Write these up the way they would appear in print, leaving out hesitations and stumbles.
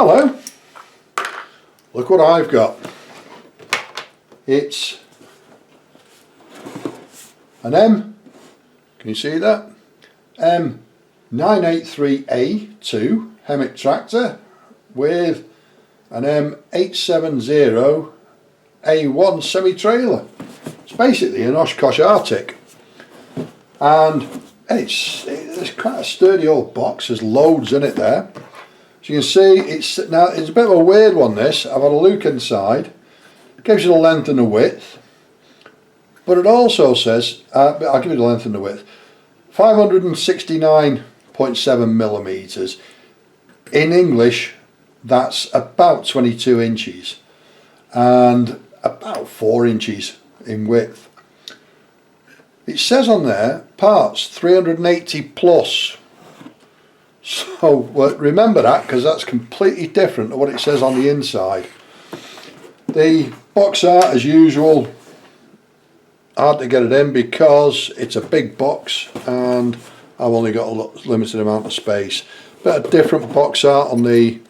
Hello, look what I've got. It's an can you see that? M983A2 HEMTT tractor with an M870A1 semi-trailer. It's basically an Oshkosh Arctic, and it's quite a sturdy old box. There's loads in it there. As you can see, it's a bit of a weird one this. I've had a look inside. It gives you the length and the width, but it also says, I'll give you the length and the width, 569.7 millimeters. In English, that's about 22 inches and about 4 inches in width. It says on there, parts 380 plus. So remember that, because that's completely different to what it says on the inside. The box art, as usual, hard to get it in because it's a big box and I've only got a limited amount of space. But a different box art on the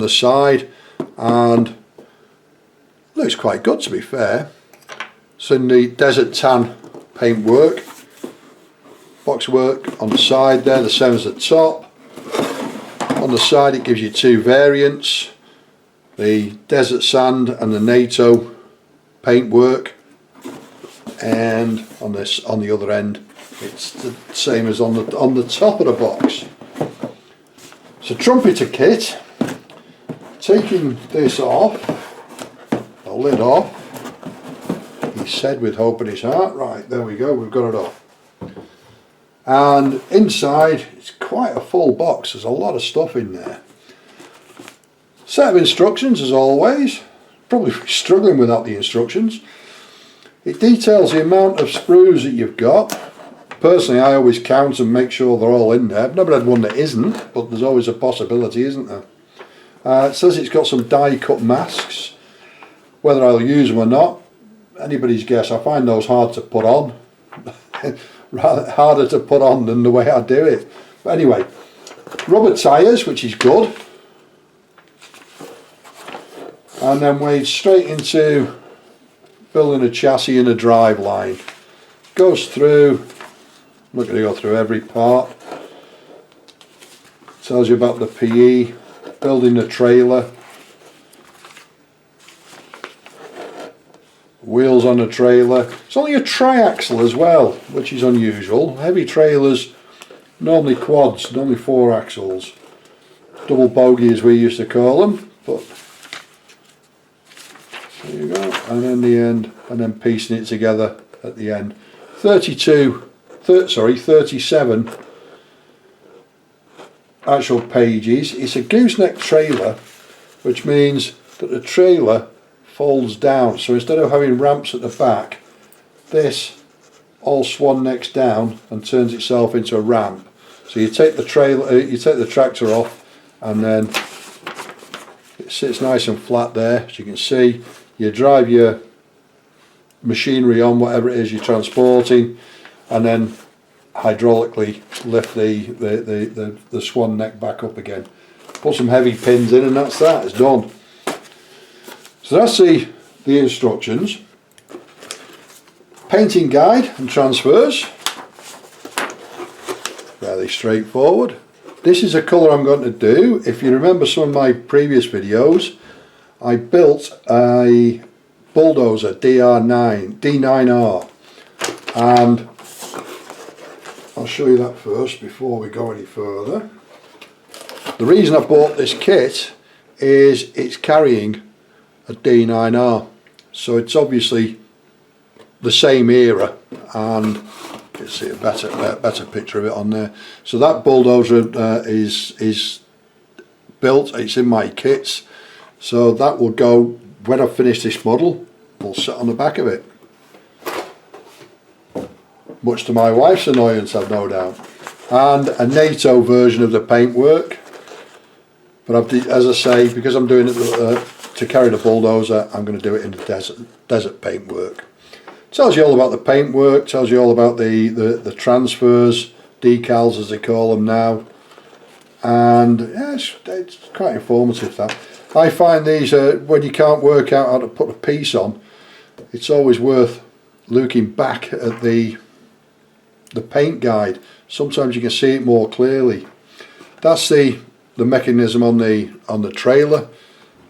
side, and looks quite good, to be fair. It's in the desert tan paint work, box work on the side there, the same as the top. On the side it gives you two variants, the desert sand and the NATO paint work, and on the other end it's the same as on the top of the box. It's a Trumpeter kit. Taking this off, the lid off, he said with hope in his heart. Right, there we go, we've got it off. And inside, it's quite a full box. There's a lot of stuff in there. Set of instructions as always. Probably struggling without the instructions. It details the amount of sprues that you've got. Personally, I always count and make sure they're all in there. I've never had one that isn't, but there's always a possibility, isn't there? It says it's got some die cut masks. Whether I'll use them or not, anybody's guess. I find those hard to put on. Rather harder to put on than the way I do it. But anyway, rubber tyres, which is good. And then wade straight into building a chassis and a drive line. Goes through, I'm not going to go through every part. Tells you about the PE, building the trailer, wheels on the trailer. It's only a tri-axle as well, which is unusual. Heavy trailers, normally quads, normally 4 axles. Double bogey as we used to call them, but there you go. And then the end, and then piecing it together at the end. 37 actual pages. It's a gooseneck trailer, which means that the trailer folds down, so instead of having ramps at the back, this all swan necks down and turns itself into a ramp. So you take the tractor off, and then it sits nice and flat there. As you can see, you drive your machinery on, whatever it is you're transporting, and then hydraulically lift the swan neck back up again. Put some heavy pins in, and that's that. It's done. So that's the instructions. Painting guide and transfers. Fairly straightforward. This is a colour I'm going to do. If you remember some of my previous videos, I built a bulldozer D9R, and I'll show you that first before we go any further. The reason I bought this kit is it's carrying a D9R, so it's obviously the same era, and you can see a better picture of it on there. So that bulldozer is built, it's in my kits, so that will go, when I finish this model, will sit on the back of it. Much to my wife's annoyance, I've no doubt. And a NATO version of the paintwork, but as I say, because I'm doing it to carry the bulldozer, I'm going to do it in the desert paintwork. Tells you all about the paintwork, tells you all about the transfers, decals as they call them now, and yeah, it's quite informative. That I find these when you can't work out how to put a piece on, it's always worth looking back at the paint guide. Sometimes you can see it more clearly. That's the mechanism on the trailer,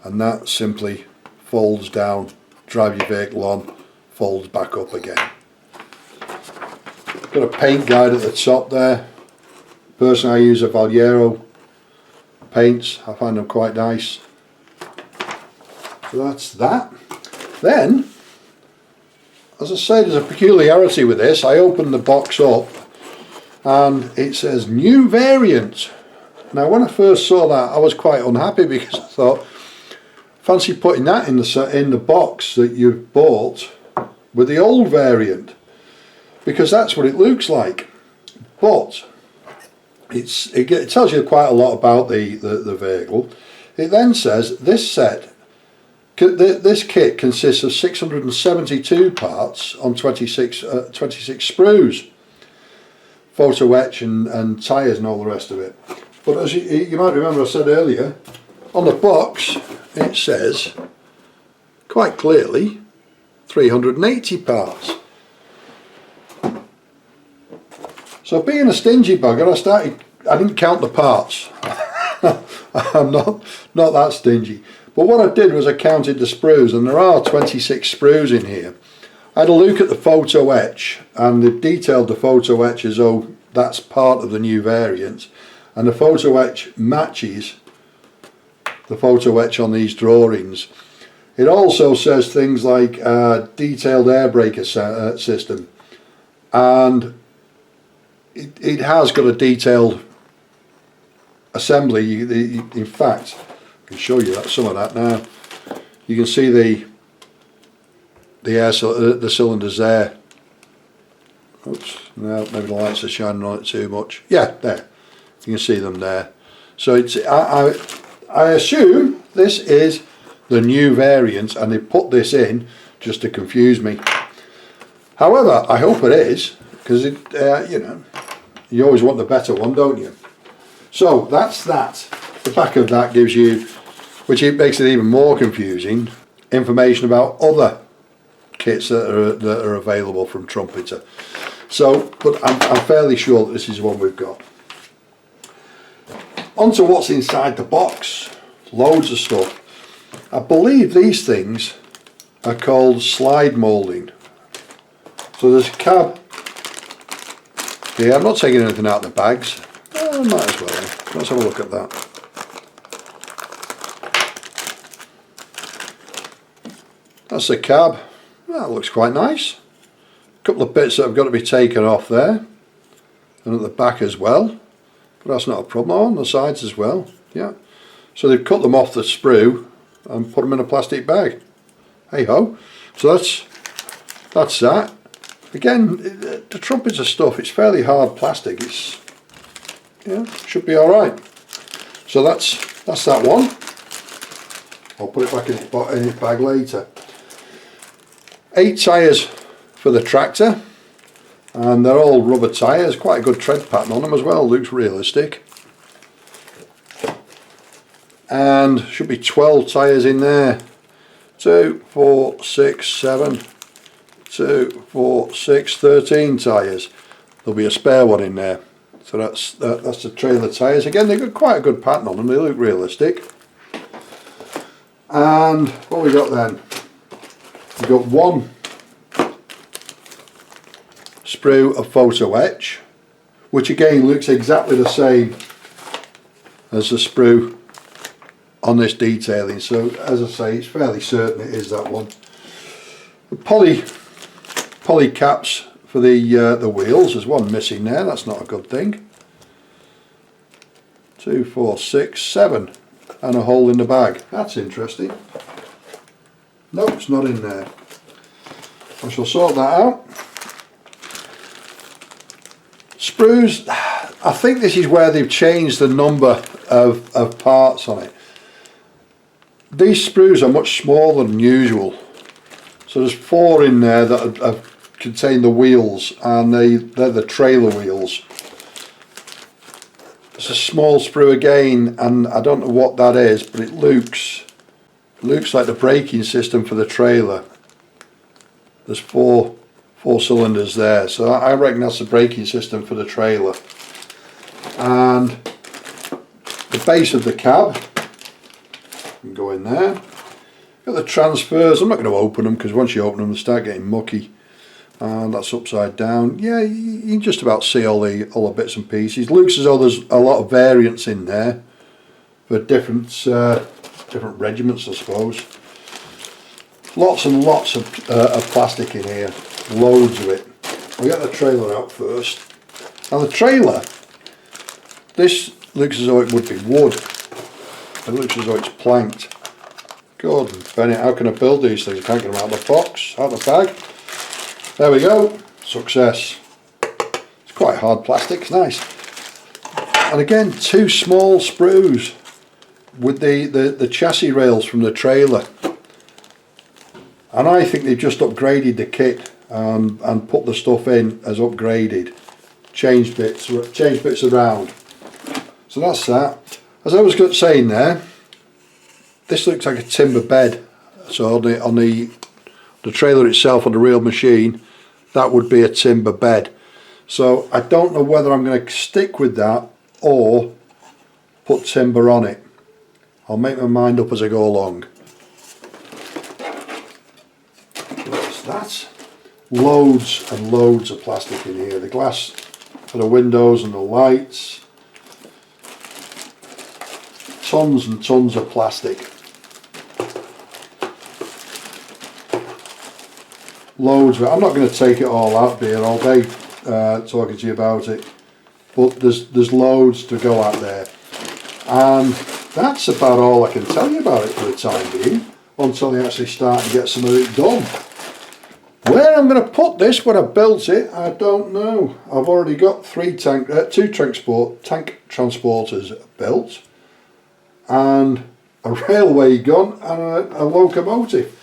and that simply folds down, drive your vehicle on, folds back up again. Got a paint guide at the top there. Personally, I use a Vallejo paints. I find them quite nice. So that's that. Then, as I say, there's a peculiarity with this. I opened the box up and it says new variant. Now when I first saw that, I was quite unhappy because I thought, fancy putting that in the box that you bought with the old variant, because that's what it looks like. But it tells you quite a lot about the vehicle. It then says this kit consists of 672 parts on 26 sprues, photo etch and tyres and all the rest of it. But as you might remember, I said earlier, on the box it says quite clearly 380 parts. So being a stingy bugger, I didn't count the parts. I'm not that stingy. But what I did was I counted the sprues, and there are 26 sprues in here. I had a look at the photo etch, and they've detailed the photo etch as though that's part of the new variant, and the photo etch matches the photo etch on these drawings. It also says things like detailed air breaker system, and it has got a detailed assembly. In fact, I can show you some of that now. You can see the cylinders there. Oops, no, maybe the lights are shining on it too much. Yeah, there. You can see them there. So it's I assume this is the new variant, and they put this in just to confuse me. However, I hope it is, because you know, you always want the better one, don't you? So that's that. The back of that gives you, which it makes it even more confusing, information about other kits that are available from Trumpeter. So, but I'm fairly sure that this is one we've got. On to what's inside the box. Loads of stuff. I believe these things are called slide moulding. So there's a cab. Yeah, I'm not taking anything out of the bags. Oh, I might as well. Let's have a look at that. That's the cab. That looks quite nice. A couple of bits that have got to be taken off there, and at the back as well. But that's not a problem. On the sides as well. Yeah. So they've cut them off the sprue and put them in a plastic bag. Hey ho. So that's that. Again, the Trumpeter stuff, it's fairly hard plastic. It's, yeah, should be all right. So that's that one. I'll put it back in its bag later. 8 tyres for the tractor, and they're all rubber tyres. Quite a good tread pattern on them as well. Looks realistic. And should be 12 tyres in there. 2, 4, 6, 7. 2, 4, 6, 13 tyres. There'll be a spare one in there. So that's the trailer tyres. Again, they've got quite a good pattern on them. They look realistic. And what we got then? We've got one sprue of photo etch, which again looks exactly the same as the sprue on this detailing. So as I say, it's fairly certain it is that one. The poly caps for the wheels. There's one missing there. That's not a good thing. 2, 4, 6, 7, and a hole in the bag. That's interesting. Nope, it's not in there. I shall sort that out. Sprues. I think this is where they've changed the number of parts on it. These sprues are much smaller than usual. So there's 4 in there that contain the wheels, and they're the trailer wheels. It's a small sprue again, and I don't know what that is, but it looks like the braking system for the trailer. There's four cylinders there, so I reckon that's the braking system for the trailer. And the base of the cab can go in there. Got the transfers. I'm not going to open them because once you open them they start getting mucky. And that's upside down. Yeah, you can just about see all the bits and pieces. Looks as though there's a lot of variance in there for different regiments, I suppose. Lots and lots of plastic in here, loads of it. I'll get the trailer out first. Now the trailer, this looks as though it would be wood. It looks as though it's planked. God, Bennett, how can I build these things? I can't get them out of the box, out of the bag. There we go, success. It's quite hard plastic, it's nice. And again, two small sprues with the chassis rails from the trailer. And I think they've just upgraded the kit and put the stuff in as upgraded. Changed bits around. So that's that. As I was saying there, this looks like a timber bed. So on the trailer itself, on the real machine, that would be a timber bed. So I don't know whether I'm going to stick with that or put timber on it. I'll make my mind up as I go along. What's that? Loads and loads of plastic in here. The glass for the windows and the lights. Tons and tons of plastic. Loads of it. I'm not going to take it all out here all day talking to you about it, but there's loads to go out there, and that's about all I can tell you about it for the time being until I actually start to get some of it done. Where I'm going to put this when I built it, I don't know. I've already got two tank transporters built, and a railway gun and a locomotive.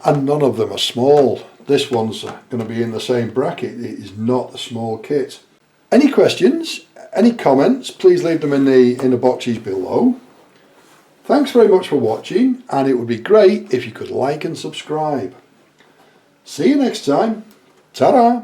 And none of them are small. This one's going to be in the same bracket. It is not a small kit. Any questions, any comments, please leave them in the boxes below. Thanks very much for watching, and it would be great if you could like and subscribe. See you next time. Ta-da!